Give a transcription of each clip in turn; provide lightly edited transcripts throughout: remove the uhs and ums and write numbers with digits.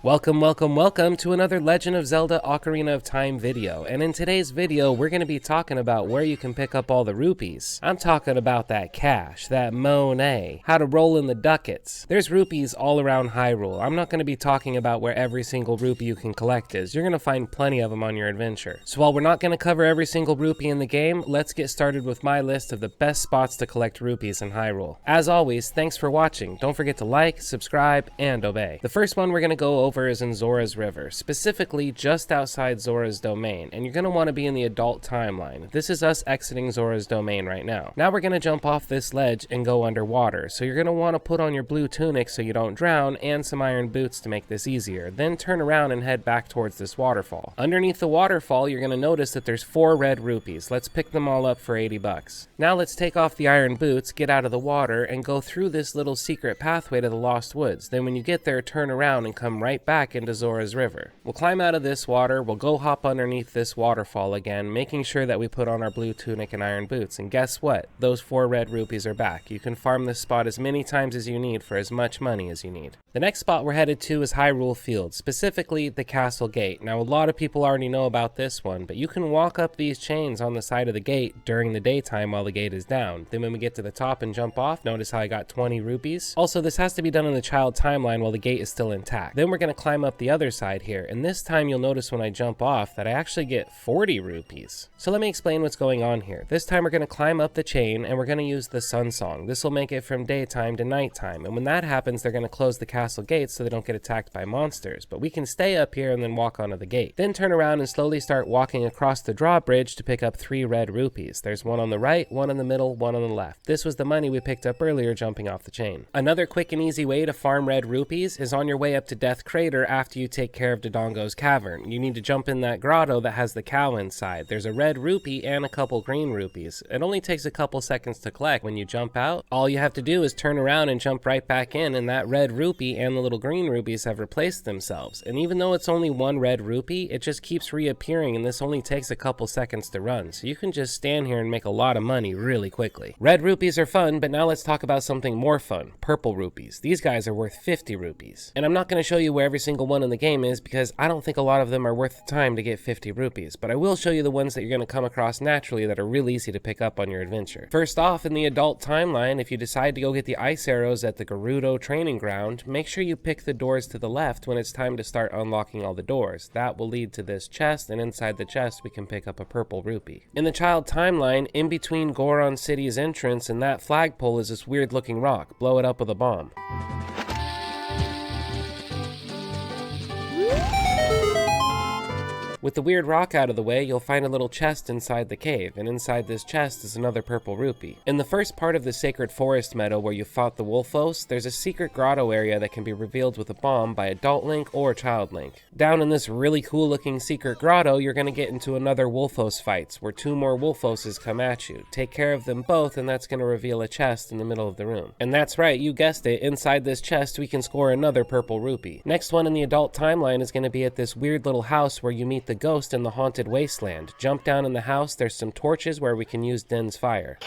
Welcome to another Legend of Zelda Ocarina of Time video, and in today's video we're going to be talking about where you can pick up all the rupees. I'm talking about that cash, that money, how to roll in the ducats. There's rupees all around Hyrule. I'm not going to be talking about where every single rupee you can collect is. You're going to find plenty of them on your adventure. So while we're not going to cover every single rupee in the game, let's get started with my list of the best spots to collect rupees in Hyrule. As always, thanks for watching. Don't forget to like, subscribe, and obey. The first one we're going to go over is in Zora's River, specifically just outside Zora's domain, and you're going to want to be in the adult timeline. This is us exiting Zora's domain right now. Now we're going to jump off this ledge and go underwater, so you're going to want to put on your blue tunic so you don't drown and some iron boots to make this easier. Then turn around and head back towards this waterfall. Underneath the waterfall you're going to notice that there's 4 red rupees. Let's pick them all up for 80 bucks. Now let's take off the iron boots, get out of the water, and go through this little secret pathway to the Lost Woods. Then when you get there, turn around and come right back into Zora's River. We'll climb out of this water, we'll go hop underneath this waterfall again, making sure that we put on our blue tunic and iron boots, and guess what? Those 4 red rupees are back. You can farm this spot as many times as you need for as much money as you need. The next spot we're headed to is Hyrule Field, specifically the Castle Gate. Now a lot of people already know about this one, but you can walk up these chains on the side of the gate during the daytime while the gate is down. Then when we get to the top and jump off, notice how I got 20 rupees. Also, this has to be done in the child timeline while the gate is still intact. Then we're going to climb up the other side here, and this time you'll notice when I jump off that I actually get 40 rupees. So let me explain what's going on here. This time we're going to climb up the chain and we're going to use the sun song. This will make it from daytime to nighttime, and when that happens they're going to close the castle gates so they don't get attacked by monsters, but we can stay up here and then walk onto the gate. Then turn around and slowly start walking across the drawbridge to pick up 3 red rupees. There's one on the right, one in the middle, one on the left. This was the money we picked up earlier jumping off the chain. Another quick and easy way to farm red rupees is on your way up to Death Crater after you take care of Dodongo's cavern. You need to jump in that grotto that has the cow inside. There's a red rupee and a couple green rupees. It only takes a couple seconds to collect. When you jump out, all you have to do is turn around and jump right back in, and that red rupee and the little green rupees have replaced themselves. And even though it's only 1 red rupee, it just keeps reappearing, and this only takes a couple seconds to run. So you can just stand here and make a lot of money really quickly. Red rupees are fun, but now let's talk about something more fun. Purple rupees. These guys are worth 50 rupees. And I'm not going to show you where every single one in the game is because I don't think a lot of them are worth the time to get 50 rupees, but I will show you the ones that you're going to come across naturally that are real easy to pick up on your adventure. First off, in the adult timeline, if you decide to go get the ice arrows at the Gerudo training ground, make sure you pick the doors to the left when it's time to start unlocking all the doors. That will lead to this chest, and inside the chest we can pick up a purple rupee. In the child timeline, in between Goron City's entrance and that flagpole is this weird looking rock. Blow it up with a bomb. With the weird rock out of the way, you'll find a little chest inside the cave, and inside this chest is another purple rupee. In the first part of the Sacred Forest Meadow where you fought the Wolfos, there's a secret grotto area that can be revealed with a bomb by Adult Link or Child Link. Down in this really cool looking secret grotto, you're going to get into another Wolfos fights where 2 more Wolfoses come at you. Take care of them both and that's going to reveal a chest in the middle of the room. And that's right, you guessed it, inside this chest we can score another purple rupee. Next one in the adult timeline is going to be at this weird little house where you meet the ghost in the haunted wasteland. Jump down in the house, there's some torches where we can use Din's fire.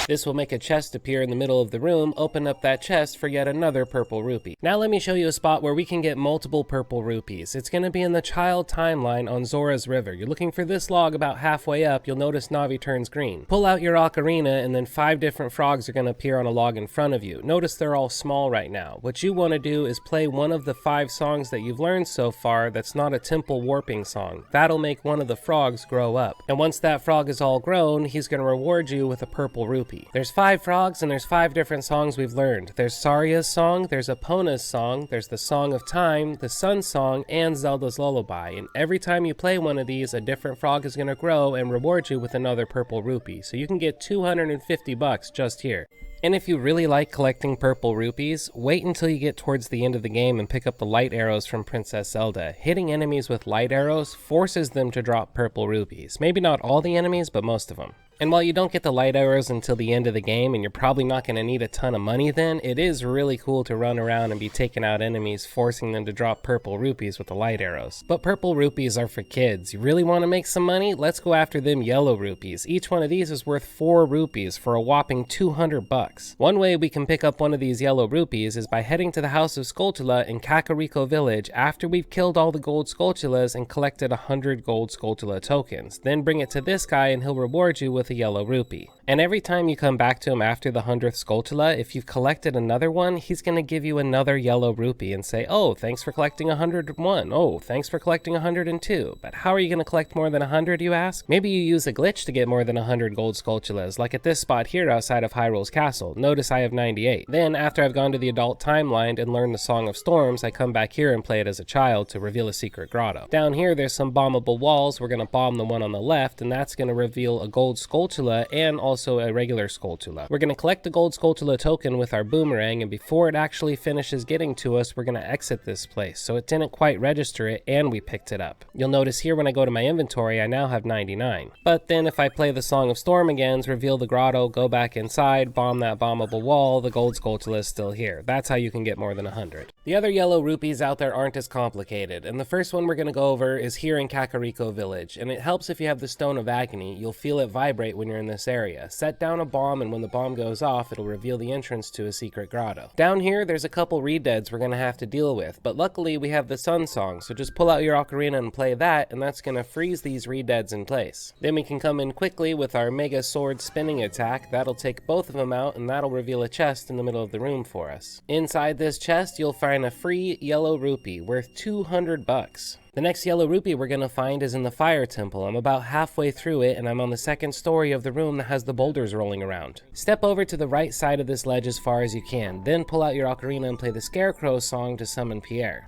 This will make a chest appear in the middle of the room. Open up that chest for yet another purple rupee. Now let me show you a spot where we can get multiple purple rupees. It's going to be in the child timeline on Zora's River. You're looking for this log about halfway up. You'll notice Navi turns green. Pull out your ocarina and then 5 different frogs are going to appear on a log in front of you. Notice they're all small right now. What you want to do is play one of the 5 songs that you've learned so far that's not a temple warping song. That'll make one of the frogs grow up. And once that frog is all grown, he's going to reward you with a purple rupee. There's 5 frogs and there's 5 different songs we've learned. There's Saria's song, there's Epona's song, there's the Song of Time, the Sun Song, and Zelda's Lullaby. And every time you play one of these, a different frog is going to grow and reward you with another purple rupee. So you can get 250 bucks just here. And if you really like collecting purple rupees, wait until you get towards the end of the game and pick up the light arrows from Princess Zelda. Hitting enemies with light arrows forces them to drop purple rupees. Maybe not all the enemies, but most of them. And while you don't get the light arrows until the end of the game, and you're probably not going to need a ton of money then, it is really cool to run around and be taking out enemies, forcing them to drop purple rupees with the light arrows. But purple rupees are for kids. You really want to make some money? Let's go after them yellow rupees. Each one of these is worth 4 rupees for a whopping 200 bucks. One way we can pick up one of these yellow rupees is by heading to the House of Skulltula in Kakariko Village after we've killed all the gold Skulltulas and collected 100 gold Skulltula tokens. Then bring it to this guy and he'll reward you with a yellow rupee. And every time you come back to him after the 100th Skulltula, if you've collected another one, he's going to give you another yellow rupee and say, oh, thanks for collecting 101. Oh, thanks for collecting 102. But how are you going to collect more than 100, you ask? Maybe you use a glitch to get more than 100 gold Skulltulas, like at this spot here outside of Hyrule's castle. Notice I have 98. Then, after I've gone to the adult timeline and learned the Song of Storms, I come back here and play it as a child to reveal a secret grotto. Down here, there's some bombable walls. We're going to bomb the one on the left, and that's going to reveal a gold Skulltula and also a regular Skulltula. We're going to collect the gold Skulltula token with our boomerang, and before it actually finishes getting to us, we're going to exit this place. So it didn't quite register it, and we picked it up. You'll notice here when I go to my inventory, I now have 99. But then if I play the Song of Storm again, reveal the grotto, go back inside, bomb that bombable wall, the gold Skulltula is still here. That's how you can get more than 100. The other yellow rupees out there aren't as complicated, and the first one we're going to go over is here in Kakariko Village, and it helps if you have the Stone of Agony. You'll feel it vibrate when you're in this area. Set down a bomb, and when the bomb goes off, it'll reveal the entrance to a secret grotto. Down here, there's a couple redeads we're going to have to deal with, but luckily we have the Sun Song, so just pull out your ocarina and play that, and that's going to freeze these redeads in place. Then we can come in quickly with our Mega Sword spinning attack. That'll take both of them out, and that'll reveal a chest in the middle of the room for us. Inside this chest, you'll find a free yellow rupee worth 200 bucks. The next yellow rupee we're going to find is in the Fire Temple. I'm about halfway through it, and I'm on the second story of the room that has the boulders rolling around. Step over to the right side of this ledge as far as you can, then pull out your ocarina and play the Scarecrow song to summon Pierre.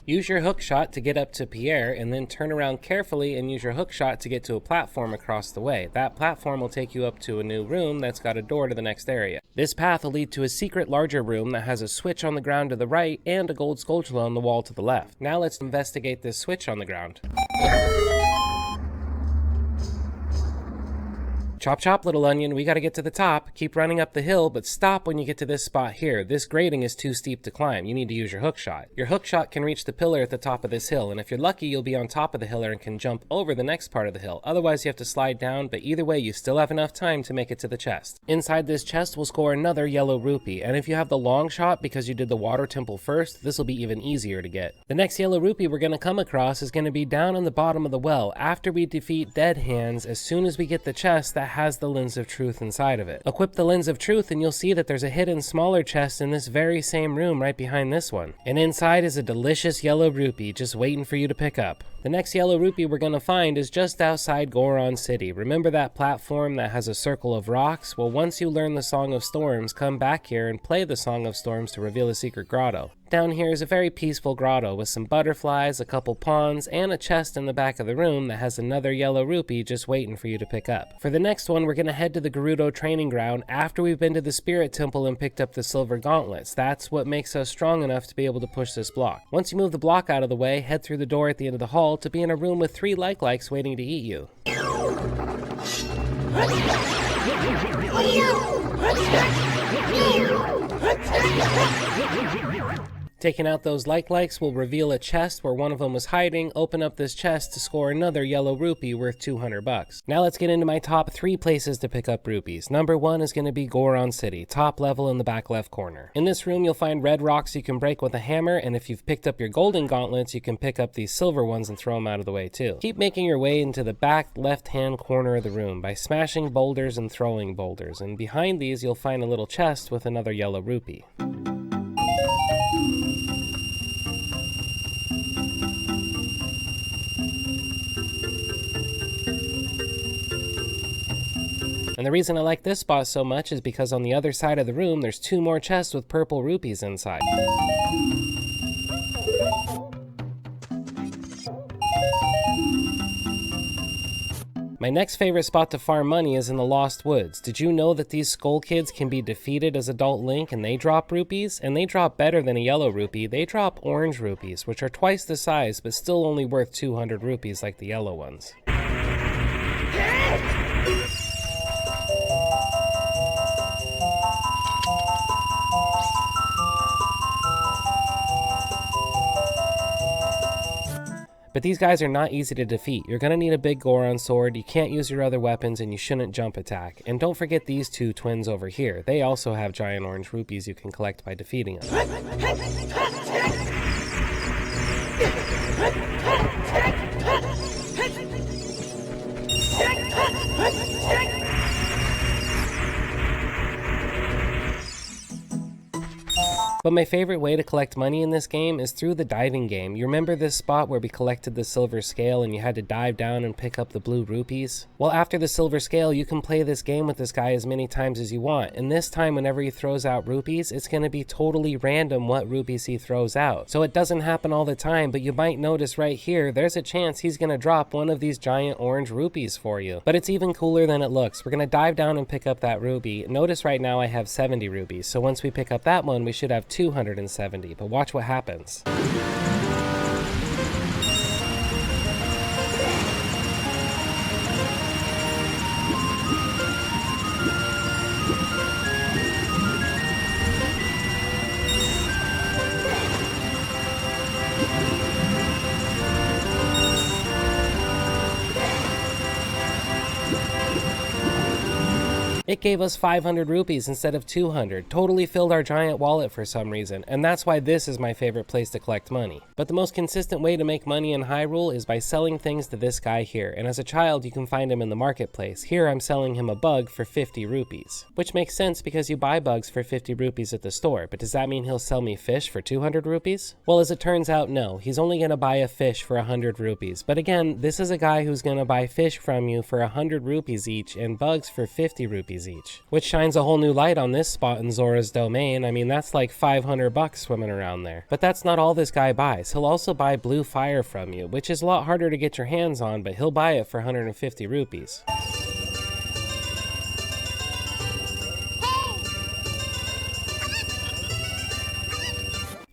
Use your hook shot to get up to Pierre, and then turn around carefully and use your hook shot to get to a platform across the way. That platform will take you up to a new room that's got a door to the next area. This path will lead to a secret larger room that has a switch on the ground to the right and a gold Skulltula on the wall to the left. Now let's investigate this switch on the ground. Chop chop, little onion, we gotta get to the top. Keep running up the hill, but stop when you get to this spot here. This grading is too steep to climb. You need to use your hook shot. Your hook shot can reach the pillar at the top of this hill, and if you're lucky, you'll be on top of the hill and can jump over the next part of the hill. Otherwise, you have to slide down, but either way, you still have enough time to make it to the chest. Inside this chest, we'll score another yellow rupee, and if you have the long shot because you did the water temple first, this will be even easier to get. The next yellow rupee we're gonna come across is gonna be down on the bottom of the well after we defeat Dead Hands. As soon as we get the chest that has the Lens of Truth inside of it. Equip the Lens of Truth and you'll see that there's a hidden smaller chest in this very same room right behind this one. And inside is a delicious yellow rupee just waiting for you to pick up. The next yellow rupee we're going to find is just outside Goron City. Remember that platform that has a circle of rocks? Well, once you learn the Song of Storms, come back here and play the Song of Storms to reveal a secret grotto. Down here is a very peaceful grotto with some butterflies, a couple ponds, and a chest in the back of the room that has another yellow rupee just waiting for you to pick up. For the next one, we're going to head to the Gerudo training ground after we've been to the Spirit Temple and picked up the silver gauntlets. That's what makes us strong enough to be able to push this block. Once you move the block out of the way, head through the door at the end of the hall to be in a room with 3 like-likes waiting to eat you. Taking out those like-likes will reveal a chest where one of them was hiding. Open up this chest to score another yellow rupee worth 200 bucks. Now let's get into my top 3 places to pick up rupees. Number 1 is going to be Goron City, top level in the back left corner. In this room you'll find red rocks you can break with a hammer, and if you've picked up your golden gauntlets you can pick up these silver ones and throw them out of the way too. Keep making your way into the back left hand corner of the room by smashing boulders and throwing boulders, and behind these you'll find a little chest with another yellow rupee. And the reason I like this spot so much is because on the other side of the room, there's 2 more chests with purple rupees inside. My next favorite spot to farm money is in the Lost Woods. Did you know that these Skull Kids can be defeated as adult Link and they drop rupees? And they drop better than a yellow rupee. They drop orange rupees, which are twice the size, but still only worth 200 rupees like the yellow ones. But these guys are not easy to defeat. You're gonna need a big Goron sword, you can't use your other weapons, and you shouldn't jump attack. And don't forget these two twins over here. They also have giant orange rupees you can collect by defeating them. But my favorite way to collect money in this game is through the diving game. You remember this spot where we collected the silver scale and you had to dive down and pick up the blue rupees? Well, after the silver scale, you can play this game with this guy as many times as you want. And this time, whenever he throws out rupees, it's going to be totally random what rupees he throws out. So it doesn't happen all the time, but you might notice right here, there's a chance he's going to drop one of these giant orange rupees for you. But it's even cooler than it looks. We're going to dive down and pick up that rupee. Notice right now I have 70 rupees. So once we pick up that one, we should have 270, but watch what happens. It gave us 500 rupees instead of 200, totally filled our giant wallet for some reason, and that's why this is my favorite place to collect money. But the most consistent way to make money in Hyrule is by selling things to this guy here, and as a child you can find him in the marketplace. Here I'm selling him a bug for 50 rupees, which makes sense because you buy bugs for 50 rupees at the store, but does that mean he'll sell me fish for 200 rupees? Well, as it turns out, no, he's only going to buy a fish for 100 rupees, but again, this is a guy who's going to buy fish from you for 100 rupees each and bugs for 50 rupees each, which shines a whole new light on this spot in Zora's domain. I mean, that's like 500 bucks swimming around there. But that's not all this guy buys. He'll also buy blue fire from you, which is a lot harder to get your hands on, but he'll buy it for 150 rupees.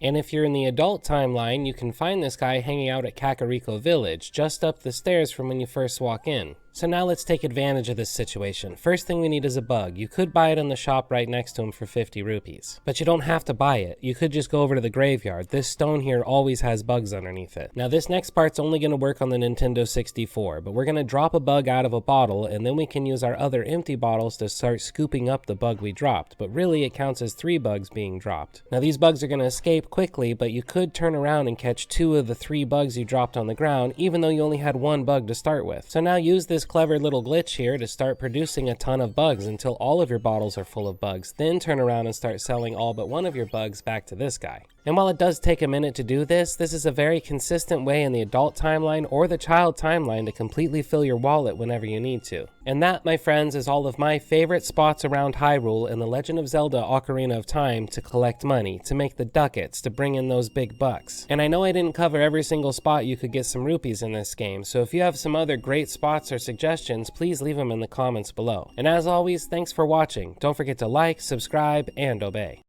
And if you're in the adult timeline, you can find this guy hanging out at Kakariko Village, just up the stairs from when you first walk in. So now let's take advantage of this situation. First thing we need is a bug. You could buy it in the shop right next to him for 50 rupees. But you don't have to buy it. You could just go over to the graveyard. This stone here always has bugs underneath it. Now this next part's only going to work on the Nintendo 64, but we're going to drop a bug out of a bottle, and then we can use our other empty bottles to start scooping up the bug we dropped. But really it counts as 3 bugs being dropped. Now these bugs are going to escape quickly, but you could turn around and catch 2 of the 3 bugs you dropped on the ground, even though you only had 1 bug to start with. So now use this clever little glitch here to start producing a ton of bugs until all of your bottles are full of bugs. Then turn around and start selling all but 1 of your bugs back to this guy. And while it does take a minute to do this, this is a very consistent way in the adult timeline or the child timeline to completely fill your wallet whenever you need to. And that, my friends, is all of my favorite spots around Hyrule in The Legend of Zelda Ocarina of Time to collect money, to make the ducats, to bring in those big bucks. And I know I didn't cover every single spot you could get some rupees in this game, so if you have some other great spots or suggestions, please leave them in the comments below. And as always, thanks for watching. Don't forget to like, subscribe, and obey.